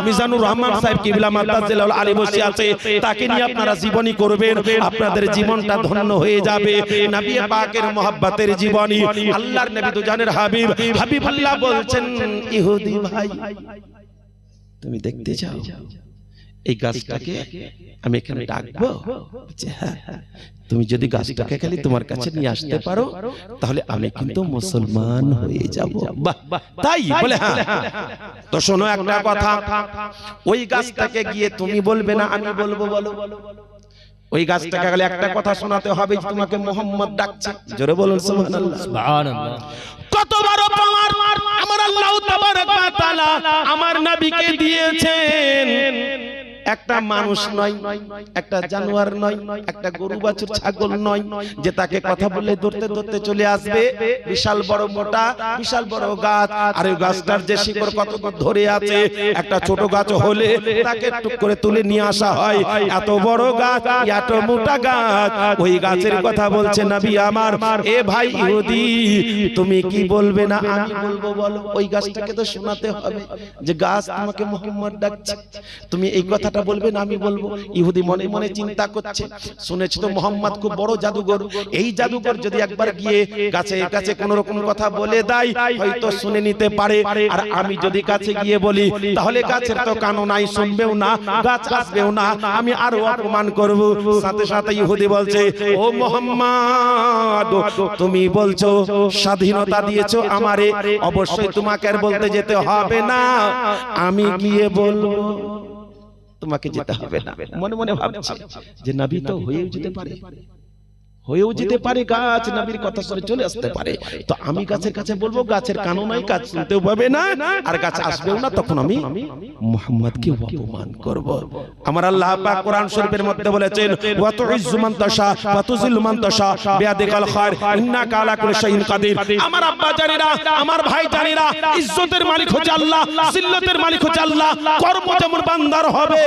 মিজানুর রহমান সাহেব কিবলা মাদ্দাজিলাল আলী বসে আছে, তাকে নিয়ে আপনারা জীবনী করবেন, আপনাদের জীবনটা ধন্য হয়ে যাবে। নবী পাকের মহব্বতের জীবনী, আল্লাহর নবী দুজানের হাবিব, হাবিবুল্লাহ বলছেন, ইহুদি ভাই তুমি দেখতে চাও এই গাছটাকে আমি এখানে ডাকবো? হ্যাঁ, তুমি যদি গাছটাকে খালি তোমার কাছে নিয়ে আসতে পারো তাহলে আমি কিন্তু মুসলমান হয়ে যাব। তাই বলে, হ্যাঁ। তো শোনো একটা কথা, ওই গাছটাকে গিয়ে তুমি বলবে না, আমি বলবো। বলো, ওই গাছটাকে গেলে একটা কথা শোনাতে হবে, তোমাকে মুহাম্মদ ডাকছে। জোরে বলুন সুবহানাল্লাহ। সুবহানাল্লাহ। কত বড় পাওয়ার আমার আল্লাহ তাবারক ওয়া তাআলা আমার নবীকে দিয়েছেন। একটা মানুষ নয়, একটা জানোয়ার নয়, একটা গরু বাছুর ছাগল নয় যে তাকে কথা বললে ধরতে ধরতে চলে আসবে। বিশাল বড় মোটা, বিশাল বড় গাছ, আর ওই গাছটার যে শিকড় কত ধরে আছে, একটা ছোট গাছ হলে তাকে টুক করে তুলে নিয়ে আসা হয়। এত বড় গাছ, এত মোটা গাছ, ওই গাছের কথা বলছে নবী আমার। এ ভাই ইহুদি, তুমি কি বলবে না আমি বলবো? বলো। ওই গাছটাকে তো শোনাতে হবে যে গাছ তোমাকে মুহাম্মদ ডাকছে, তুমি এই কথাটা বলবে না আমি বলবো। ইহুদি মনে মনে চিন্তা করছে, শুনেছি তো মুহাম্মদ খুব বড় জাদুঘর, এই জাদুঘর যদি একবার গিয়ে গাছে কাছে কোন রকম কথা বলে দেয় হয়তো শুনে নিতে পারে, আর আমি যদি কাছে গিয়ে বলি তাহলে গাছের তো কানও নাই, শুনবেও না, গাছ আসবেও না, আমি আরো অপমান করব। সাথে সাথে ইহুদি বলছে, ও মুহাম্মদ, তুমি বলছো স্বাধীনতা দিয়েছো আমারে, অবশ্যই তোমাকে আর বলতে যেতে হবে না, আমি গিয়ে বলবো, তোমাকে যেতে হবে না। মনে মনে ভাবছে যে নবী তো হয়েও যেতে পারে, হয়েও যেতে পারে, গাছ নবীর কথা শুনে চলে আসতে পারে, তো আমি গাছের কাছে বলবো, গাছের কানও নাই, গাছ শুনতেও পাবে না, আর গাছ আসবেও না, তখন আমি মুহাম্মদকে অপমান করব। আমার আল্লাহ পাক কোরআন শরীফের মধ্যে বলেছেন, ওয়া তুইজ্জু মান তাশা ওয়া তুযিল্লু মান তাশা বিয়াদিকাল খায়র ইন্নাকা আলা কুল্লি শাইইন কাদির। আমার আব্বা জানেরা, আমার ভাই জানেরা, ইজ্জতের মালিক হচ্ছে আল্লাহ, জিল্লতের মালিক হচ্ছে আল্লাহ। কর্ম যেমন বান্দার হবে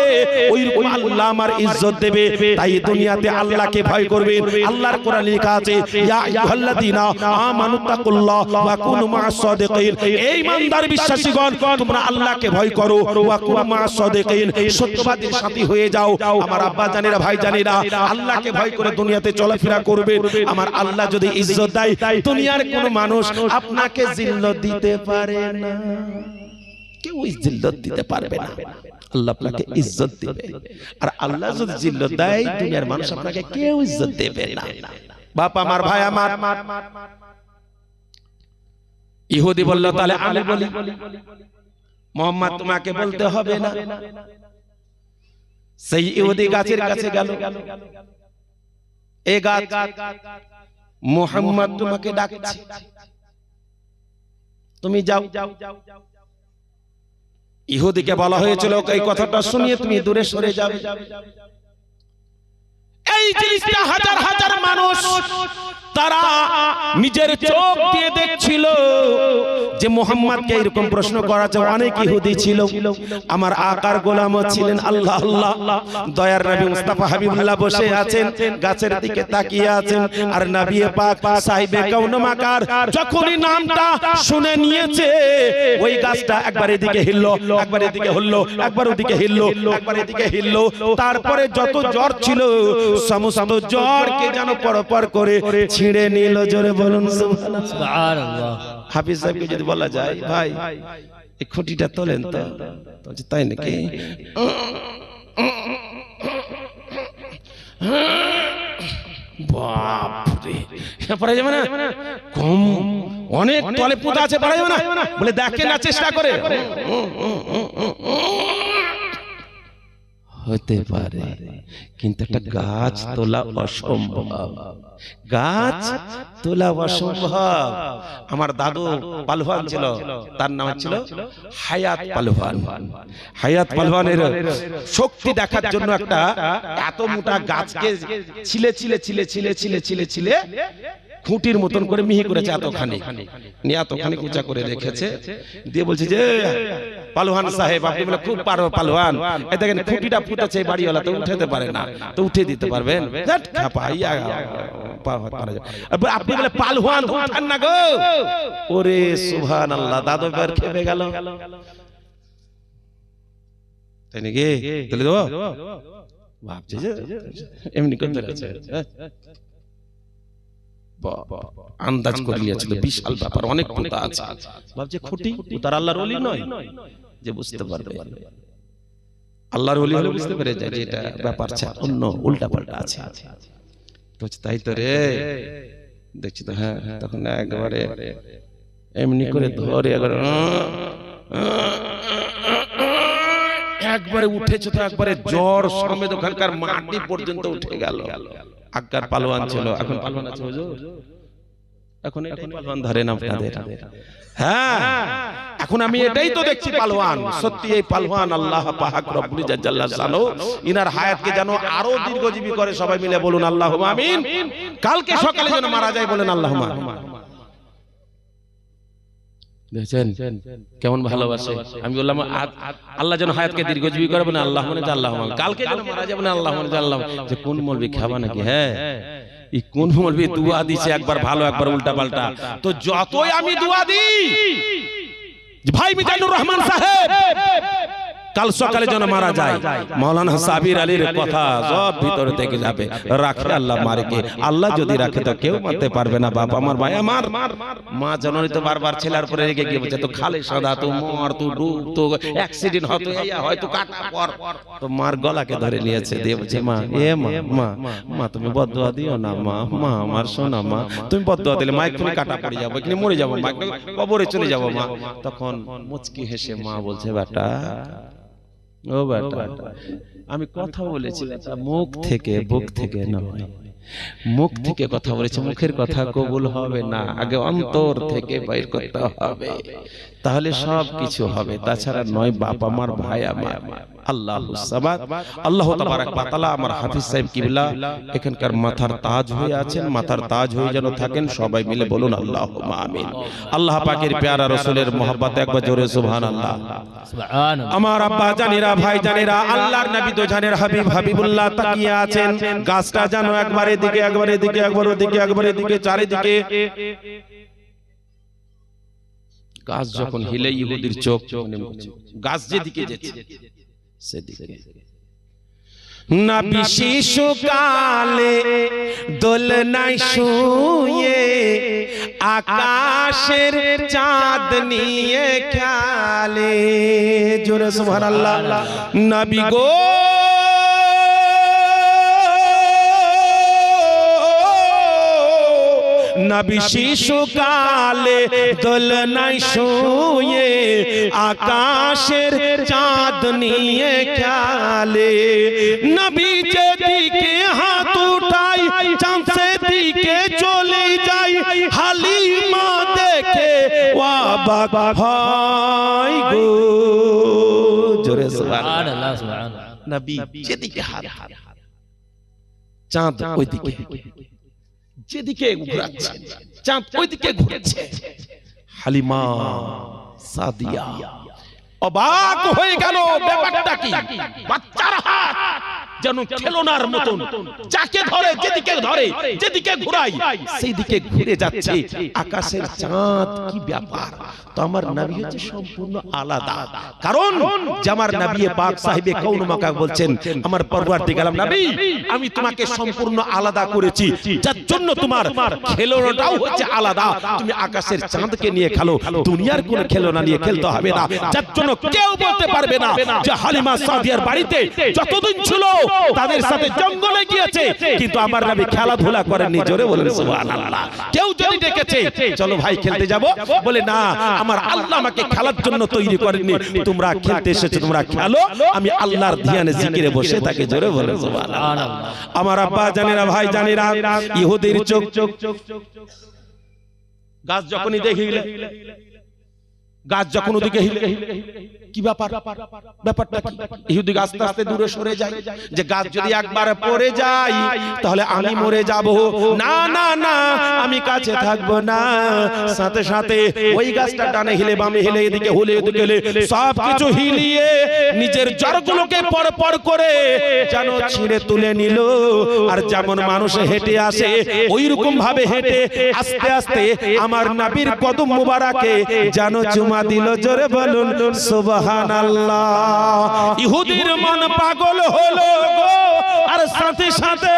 ওইরকম আল্লাহ আমার ইজ্জত দেবে। তাই দুনিয়াতে আল্লাহকে ভয় করবেন। আল্লাহর কোরআনে লেখা আছে, ইয়া আইয়ুহাল্লাযীনা আমানুত্তাকুল্লাহ ওয়া কুনু মা'আস সাদিকিন। এই ইমানদার বিশ্বাসীগণ, তোমরা আল্লাহকে ভয় করো, ওয়া কুনু মা'আস সাদিকিন, সত্যবাদীর সাথী হয়ে যাও। আমার আব্বা জানেরা, ভাই জানেরা, আল্লাহকে ভয় করে দুনিয়াতে চলাফেরা করবে। আমার আল্লাহ যদি ইজ্জত দেয়, দুনিয়ার কোন মানুষ আপনাকে জিল্লত দিতে পারে না, কেউ জিল্লত দিতে পারবে না। আল্লাহ আপনাকে ইজ্জত দিবে, আর আল্লাহ যদি জিল্লত দেয় দুনিয়ার মানুষ আপনাকে কেউ ইজ্জত দেবে না। বাপ আমার, ভাই আমার, ইহুদি বলল তাহলে আমি বলি, মুহাম্মদ তোমাকে বলতে হবে না। সেই ইহুদি গাছের কাছে গেল, এই গাছ মুহাম্মদ তোমাকে ডাকছে, তুমি যাও। ইহুদিকে বলা হয়েছিল এই কথাটা শুনিয়ে তুমি দূরে সরে যাবে। এই জিনিসটা হাজার হাজার মানুষ তারা নিজের চোখ দিয়ে দেখছিল যে মুহাম্মদকে এরকম প্রশ্ন করা যায়। অনেক ইহুদি ছিল, আমার আকার গোলামও ছিলেন। আল্লাহ আল্লাহ, দয়ার নবী মুস্তাফা হাবিবুল্লাহ বসে আছেন, গাছের দিকে তাকিয়ে আছেন, আর নবী পাক সাহিবে কাউন মাকার যখনই নামটা শুনে নিয়েছে, ওই গাছটা একবার এদিকে হিললো, একবার এদিকে হলো, একবার ওদিকে হিললো, একবার এদিকে হিললো। তারপরে যত জ্বর ছিল সমস্ত জ্বরকে যেন পরপর করে ছিঁড়ে নিল। জোরে বলুন সুবহানাল্লাহ। হাফিজ সাহেবকে যদি বলা যায়, ভাই এই খুঁটিটা তোলেন তো, তাই নাকি? বাপরে, পড়া যাবে না, কম অনেক তলে পুঁতা আছে, পড়া যাবে না বলে দেখেন না, চেষ্টা করে হতে পারে, কিন্তু একটা গাছ তোলা অসম্ভব, গাছ তোলা অসম্ভব। আমার দাদু পালোয়ান ছিল, তার নাম ছিল হায়াত পালোয়ান। হায়াত পালোয়ানের শক্তি দেখার জন্য একটা এত মোটা গাছকে ছিলে ছিলে ছিলে ছিলে ছিলে ছিলে ছিলে খুঁটির মতন করে মিহি করেছে, এতখানি নিয়ে এতখানি উঁচা করে রেখেছে, দিয়ে বলছে যে পালোয়ান সাহেব আপনি বলে খুব পারো পালোয়ান, এই দেখেন খুঁটিটা ফুটেছে, এই বাড়িওয়ালা তো উঠাতে পারে না, তো উঠে দিতে পারবেন? আপনি বলে পালোয়ান উঠান না গো। ওরে সুবহানাল্লাহ, দাদু এবার খেপে গেল, তাই নাকি? তাহলে দেবো ভাবছে যে এমনি করতে আছে, আন্দাজ করে নিয়েছিল বিশাল ব্যাপার, অনেক পুঁতা আছে, ভাবছে খুঁটি, তার আল্লাহর ওলি নয় যে বুঝতে পারবে। আল্লাহর ওলি হলে বুঝতে পেরে যায় যে এটা ব্যাপার অন্য উল্টা পাল্টা আছে। তো তাই তো রে, দেখছি তো, হ্যাঁ তখন একবারে এমনি করে ধরে একবারে উঠেছে, তো একবারে জ্বর সমেত ওখানকার মাটি পর্যন্ত উঠে গেল। আক্কার পালোয়ান ছিল, এখন পালোয়ান আছে হুজুর, এখন এটাই পালোয়ান ধরেন আপনাদের। হ্যাঁ, এখন আমি এটাই তো দেখছি পালোয়ান, সত্যি এই পালোয়ান আল্লাহ পাক রব্বুল ইজ্জত জাল্লা শানুহু ইনার হায়াতকে যেন আরো দীর্ঘজীবী করে, সবাই মিলে বলুন আল্লাহুম্মা আমিন। কালকে সকালে যেন মারা যায়, বলেন আল্লাহুম্মা আমিন। দেখছেন কেমন ভালোবাসে। আমি বললাম আল্লাহ যেন হায়াতকে দীর্ঘজীবী করে, বলেন আল্লাহ মানে আল্লাহ, কালকে যেন মারা যাবে না আল্লাহ মানে আল্লাহ। যে কোন মৌলবি খাবা নাকি? হ্যাঁ, এই কোন মৌলবি দুয়া দিছে একবার ভালো একবার উল্টা পাল্টা। তো যতই আমি দুয়া দিই, ভাই মিজানুর রহমান সাহেব কাল সকালে যেন মারা যায়, মাওলানা সাবির আলীর কথা সব ভিতরে থেকে যাবে। রাখে আল্লাহ মারকে, আল্লাহ যদি রাখে তো কেউ মারতে পারবে না। বাপ আমার, ভাই আমার, মা জননী তো বারবার ছেলের উপরে রেগে গিয়ে বলছে তো খালে সাদা, তো মর, তো ডুব, তো অ্যাক্সিডেন্ট হতো, হয়তো কাটা পর, তো মার গলাকে ধরে নিয়েছে দিয়ে বলছে মা, এ মা, মা, মা তুমি বদদুয়া দিও না মা, মা আমার সোনা মা, তুমি বদদুয়া দিলে মা এক্ষুনি কাটা পড়ে যাবো, এখানে মরে যাবো মা, কবরে চলে যাবো মা। তখন মুচকি হেসে মা বলছে বেটা, ও বেটা, আমি কথা বলেছি মুখ থেকে, বুক থেকে নয়, মুখ থেকে কথা বলেছি, মুখের কথা কবুল হবে না, আগে অন্তর থেকে বাইর করতে হবে, তাহলে সব কিছু হবে, তাছাড়া নয়। বাপ আমার, ভাই আমার, আল্লাহুস সামাদ, আল্লাহ তাবারাক ওয়া তাআলা আমার হাফিজ সাহেব কিবলা এখানকার মাথার তাজ হয়ে আছেন, মাথার তাজ হয়ে যেন থাকেন। সবাই মিলে বলুন আল্লাহুম্মা আমিন। আল্লাহ পাকের পেয়ারা রাসূলের মহব্বতে একবার জোরে সুবহানাল্লাহ। সুবহানাল্লাহ। আমার আব্বা জানেরা, ভাই জানেরা, আল্লাহর নবী তো জানের হাবিব, হাবিবুল্লাহ তাকিয়ে আছেন। গাছটা জানো একবার এদিকে, একবার এদিকে, একবার ওদিকে, একবার এদিকে, চারিদিকে। গাছ যখন হিলে ইহুদির চোখ, গাছ যেদিকে যেছে সেদিকে। নবী শিশুকালে দোলনায় শুয়ে আকাশের চাঁদ নিয়ে খেলে, জোরে সুবহানাল্লাহ। নবী গো নবী শিশুকালে দোলনায় শুয়ে আকাশের চাঁদ নিয়ে খেলে, নবী যেদিকে হাত উঠাই চাঁদ সেদিকে চলে যায়, হালিমা দেখে অবাক হয় গো, জোরে সুবহানাল্লাহ। সুবহানাল্লাহ। নবী যেদিকে হাত, চাঁদ ওইদিকে, যেদিকে ঘুরাচ্ছে চাঁদ ওইদিকে ঘুরছে। হালিমা সাদিয়া অবাক হয়ে গেল, ব্যাপারটা কি? বাচ্চার হাত যেন খেলনার মতন, যাকে ধরে যেদিকে ধরে, যেদিকে ঘুরাই সেই দিকে ঘুরে যাচ্ছে। আকাশের চাঁদ কি ব্যাপার? তো আমার নবী হচ্ছে সম্পূর্ণ আলাদা, কারণ যে আমার নবী পাক সাহেবে কাউন মাকা বলছেন, আমার পরওয়ারদিগার নবী আমি তোমাকে সম্পূর্ণ আলাদা করেছি, যার জন্য তোমার খেলনাটাও হচ্ছে আলাদা। তুমি আকাশের চাঁদকে নিয়ে খেলো, দুনিয়ার কোন খেলনা নিয়ে খেলতে হবে না, যার জন্য কেউ বলতে পারবে না যে হালিমা সাদিয়ার বাড়িতে যতদিন ছিল তাদের সাথে জঙ্গলে গিয়েছে, কিন্তু আমার নবী খেলাধুলা করেননি। জোরে বলেন সুবহানাল্লাহ। কেউ যদি ডেকেছে চলো ভাই খেলতে যাব, বলে না, আমার আল্লাহ আমাকে খেলার জন্য তৈরি করেননি, তোমরা খেলতে এসেছো, তোমরা খেলো, আমি আল্লাহর ধ্যানে জিকিরে বসে থাকি। জোরে বলেন সুবহানাল্লাহ। আমার আব্বা জানেরা, ভাই জানেরা, ইহুদির চোখ, গাছ যখনই দেখিলে, গাছ যখন ওদিকে হিলে, কি ব্যাপার? ব্যাপারটা কি? ইহুদি আস্তে আস্তে দূরে সরে যায়, যে গাছ যদি একবার পড়ে যায় তাহলে আমি মরে যাব। না না না, আমি কাছে থাকবো না। সাথে সাথে ওই গাছটা ডানে হিলে, বামে হিলে, এদিকে হলে, এদিকে হিলে, সবকিছু হিলিয়ে নিজের জড়গুলোকে পর পর করে যেন ছিঁড়ে তুলে নিল। আর যেমন মানুষ হেঁটে আসে ওই রকম ভাবে হেঁটে আস্তে আস্তে আমার নবীর কদম মুবারাকে যেন চুমা দিল। জোরে বলুন সুবহানাল্লাহ। ইহুদির মন পাগল হলো গো, আর সাথে সাথে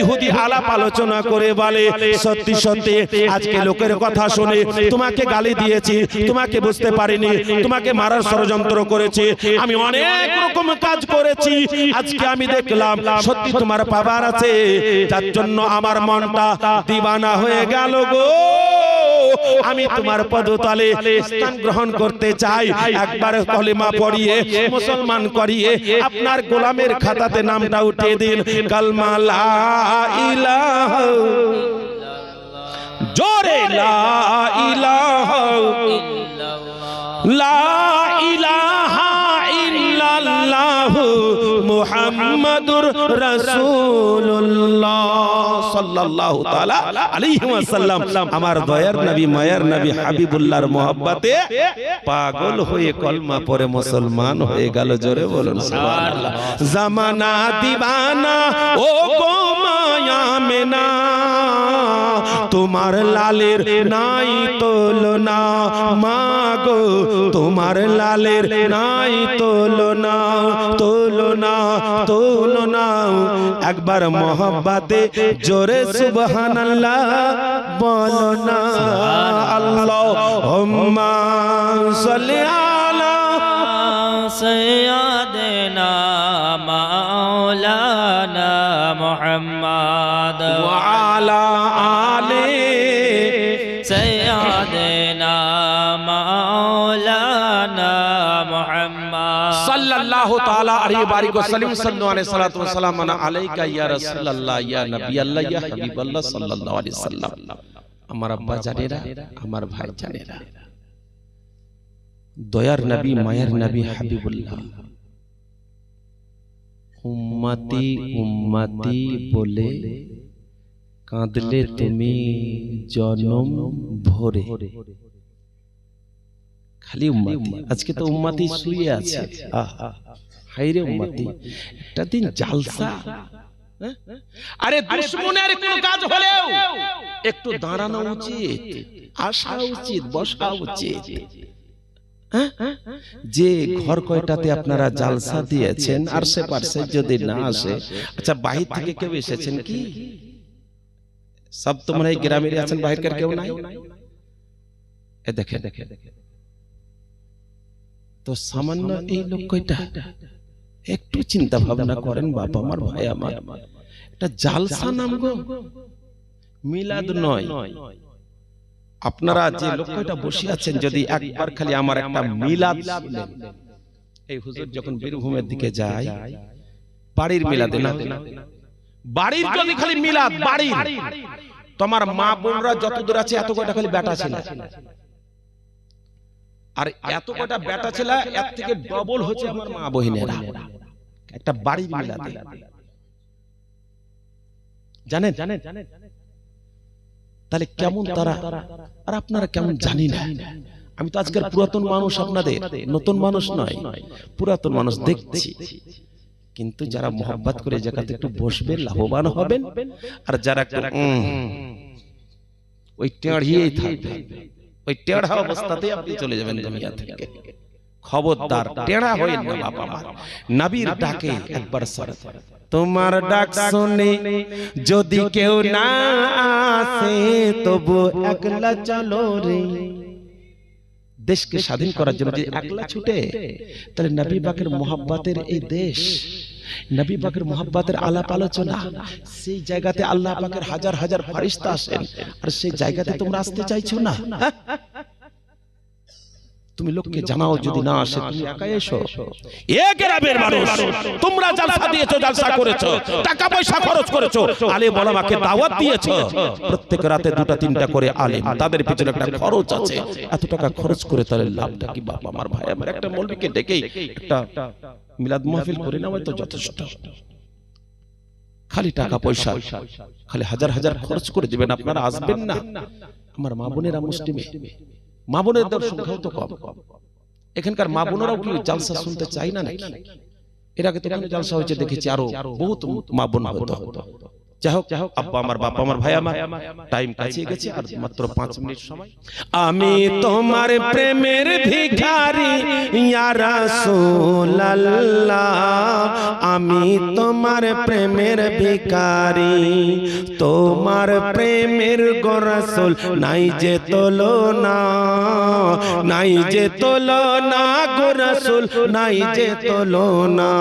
ইহুদি আলাপ আলোচনা করে বলে, সত্যি সত্যি আজকে লোকের কথা শুনে তোমাকে গালি দিয়েছি, তোমাকে বুঝতে পারিনি, তোমাকে মারার ষড়যন্ত্র করেছি, আমি অনেক রকম কাজ করেছি, আজকে আমি দেখলাম সত্যি তোমার পাওয়ার আছে, যার জন্য আমার মনটা দিবানা হয়ে গেল গো। আমি তোমার পদতলে স্থান গ্রহণ করতে চাই, একবার কলেমা পড়িয়ে মুসলমান করিয়ে আপনার গোলামের খাতাতে নামটা উঠিয়ে দিন। কালমা লা ইলাহা, জোরে লা ইলাহা লা ইলাহা ইল্লাল্লাহু মুহাম্মাদুর রাসূলুল্লাহ সাল্লাল্লাহু তাআলা আলাইহি ওয়াসাল্লাম আমার দয়ার নবী মায়ার নবী হাবিবুল্লাহর মহব্বতে পাগল হয়ে কলমা পড়ে মুসলমান হয়ে গেল। জোরে বলুন সুবহানাল্লাহ। জামানা দিবানা ও গো মায়া মেনা, তোমার লালের নাই তুলনা মাগো, তোমার লালের নাই তুলনা তুলনা তুলনা। একবার মহব্বতে জোরে সুবহানাল্লাহ বলো না। আল্লাহুম্মা সাল্লি আলা সাইয়্যিদিনা মাওলানা মুহাম্মদ ওয়া আলা আলি সাইয়্যিদিনা মাওলানা মুহাম্মদ সাল্লাল্লাহু তাআলা আলাইহি বারিক ওয়া সাল্লাম। সাল্লু আলাইহি সাল্লাতু ওয়া সালাম আলাইকা ইয়া রাসূলুল্লাহ ইয়া নবিয়াল্লাহ ইয়া হাবিবাল্লাহ সাল্লাল্লাহু আলাইহি সাল্লাম। আমার আব্বা জানেরা, আমার ভাই জানেরা, দয়ার নবী মায়ার নবী হাবিবুল্লাহ উম্মতি উম্মতি বলে কাঁদলে তুমি জনম ভরে। খালি উম্মতি, আজকে তো উম্মতি শুয়ে আছে। হায়রে উম্মতি, একটা দিন জালসা। আরে দুশমনের কোন কাজ হলেও একটু দাঁড়ানো উচিত, আসা উচিত, বসা উচিত। যে ঘর কয়টাতে আপনারা জালসা দিয়েছেন আর সে পারছে যদি না আসে, আচ্ছা বাহির থেকে কেউ এসেছেন কি? সব তো মনে হয় গ্রামের আছেন, বাহিরকার কেউ নাই। এ দেখে দেখে তো সামান্য এই লোক কয়টা, একটু চিন্তা ভাবনা করেন বাবা আমার, ভাই আমার। এটা জালসা নাম গো, মিলাদ নয়। আপনারা যে লোক কয়টা বসে আছেন, যদি একবার খালি আমার একটা মিলাদ শুনেন। এই হুজুর যখন বীরভূমের দিকে যায়, বাড়ির মিলাদে না, বাড়ির যদি খালি মিলাদ, বাড়ির তোমার মা বোনরা যত দূর আছে এত কয়টা খালি বেটা ছিল, আর এত কয়টা বেটা ছিল, এর থেকে ডবল হচ্ছে আমার মা বহিনেরা। একটা বাড়ির মিলাদে জানেন জানেন তাহলে কেমন তারা, আর আপনারা কেমন জানি না। আমি তো আজকের পুরাতন মানুষ, আপনাদের নতুন মানুষ নয়, পুরাতন মানুষ দেখছি। কিন্তু যারা মোহাব্বত করে জায়গাতে একটু বসবেন, লাভবান হবেন। আর যারা ওই টেঁড়িয়েই থাকবে, ওই টেঁড়া অবস্থাতেই আপনি চলে যাবেন দুনিয়া থেকে। খবরদার টেঁড়া হইেন না বাবা আমার। নবীর ডাকে একবার সরে, তোমার ডাক শুনে যদি কেউ না আসে তবু একলা চলো রে। দেশকে স্বাধীন করার জন্য যদি একলা ছুটে, তাহলে নবী পাকের মোহাব্বতের এই দেশ, নবী পাকের মোহাব্বতের আলাপ আলোচনা, সেই জায়গাতে আল্লাহ পাকের হাজার হাজার ফেরেশতা আসেন, আর সেই জায়গাতে তোমরা আসতে চাইছো না। তুমি লোককে জানাও, যদি না আসে তুমি একা এসো। এক গ্রামের মানুষ, তোমরা জালসা দিয়েছো, জালসা করেছো, টাকা পয়সা খরচ করেছো, আলেম ওলামাকে দাওয়াত দিয়েছো। প্রত্যেক রাতে দুটা তিনটা করে আলেম, তাদের পিছনে একটা খরচ আছে। এত টাকা খরচ করে তাহলে লাভটা কি বাবা আমার, ভাই আমার? একটা মৌলবীকে ডেকেই একটা মিলাদ মাহফিল করে নেওয়া তো যথেষ্ট। খালি টাকা পয়সা খালি হাজার হাজার খরচ করে দিবেন, আপনারা আসবেন না। আমার মা বোনেরা মুসলিমে, মা বোনেদের সংখ্যাও তো কম। এখানকার মা বোনেরাও কি জালসা শুনতে চাই না নাকি? এর আগে তো জালসা হয়েছে দেখেছি, আরো বহুত মা বোন হতো। যাই হোক, আব্বা আমার, বাবা আমার, ভাই আমার, টাইম কাছে গেছে, আর মাত্র 5 মিনিট সময়। আমি তোমার প্রেমের ভিখারি ইয়া রাসূলুল্লাহ, আমি তোমার প্রেমের ভিখারি, তোমার প্রেমের গো রাসূল নাই যে তুলনা, নাই যে তুলনা গো রাসূল, নাই যে তুলনা,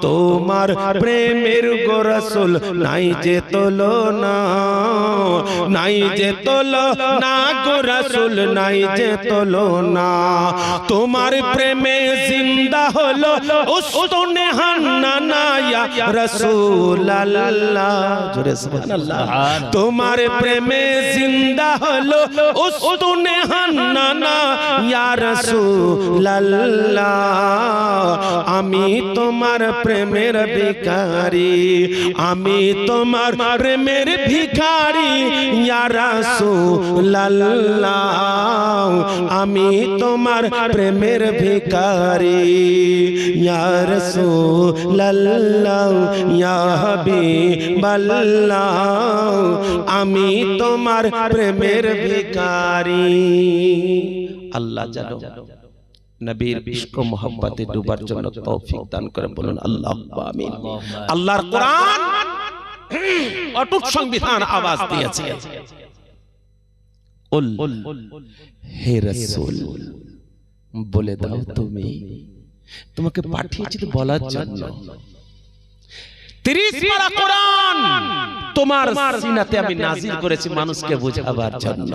তোমার প্রেমের গো রাসূল নাই যে তুলনা, নাই যে তুলনা গো রাসূল, নাই যে তুলনা। তোমার প্রেমে জিন্দা হলো উস্তুনে হান্নানা ইয়া রাসূলুল্লাহ, জোরে সুবহানাল্লাহ। তোমার প্রেমে জিন্দা হলো উস্তুনে হান্নানা ইয়া রাসূলুল্লাহ। আমি তোমার প্রেমের ভিখারি, আমি তোমার প্রেমের ভিখারি ইয়া রাসূলুল্লাহ। আমি তোমার প্রেমের ভিখারি ইয়া রাসূলুল্লাহ ইয়া হাবিবাল্লাহ। আমি তোমার প্রেমের ভিখারি। আল্লাহ জানো নবীর ইশক ও মোহাব্বতে ডুবার জন্য তৌফিক দান করে, বলুন আল্লাহুম্মা আমিন। আল্লাহর কোরআন অটুট সংবিধান আওয়াজ দিয়েছে, হে রাসূল বলে দাও তুমি, তোমাকে পাঠিয়েছি তো বলার জন্য। 30 পারা কোরআন তোমার সিনাতে আমি নাজিল করেছি মানুষকে বোঝাবার জন্য।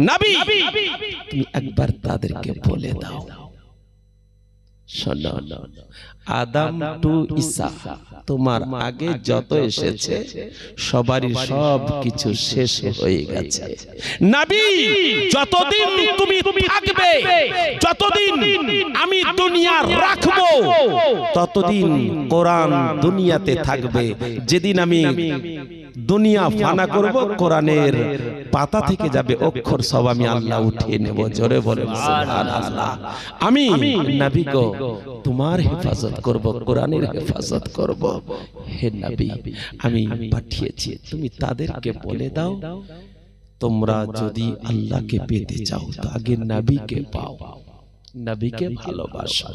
নবী তুমি একবার তাদেরকে বলে দাও, শোনো আদম টু ঈসা তোমার আগে যত এসেছে সবারই সব কিছু শেষ হয়ে গেছে। নবী যতদিন তুমি থাকবে, যতদিন আমি দুনিয়া রাখবো, ততদিন কোরআন দুনিয়াতে থাকবে। যেদিন আমি দুনিয়া ফানা করব, কোরআনের পাতা থেকে যাবে অক্ষর সব আমি আল্লাহ উঠিয়ে নেব। জোরে বলেন সুবহানাল্লাহ। আমি নবী গো তোমার হেফাজত করব, কোরআনের হেফাজত করব। হে নবী আমি পাঠিয়েছি, তুমি তাদেরকে বলে দাও তোমরা যদি আল্লাহকে পেতে চাও তো আগে নবীকে পাও, নবীকে ভালোবাসো,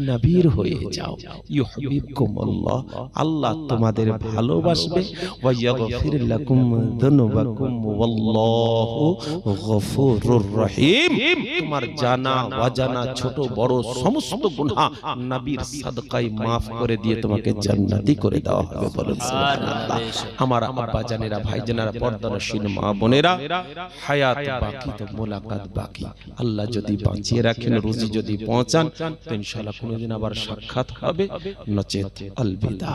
নবীর হয়ে যাও। ইউহিব্বুকুমুল্লাহ, আল্লাহ তোমাদের ভালোবাসবে। ওয়া ইয়াগফির লাকুম যুনুবাকুম ওয়াল্লাহু গফুরুর রহিম। তোমার জানা অজানা ছোট বড় সমস্ত গুনাহ নবীর সাদকায় maaf করে দিয়ে তোমাকে জান্নাতি করে দেওয়া হবে। বলুন সুবহানাল্লাহ। আমার আব্বা জানেরা, ভাই জানেরা, পর্দানশীল মা বোনেরা, হায়াত বাকি তো মোলাকাত বাকি। আল্লাহ যদি বাঁচিয়ে রাখেন, যদি পৌঁছান তো ইনশাআল্লাহ কোনদিন আবার সাক্ষাৎ হবে, নচেত আলবিদা।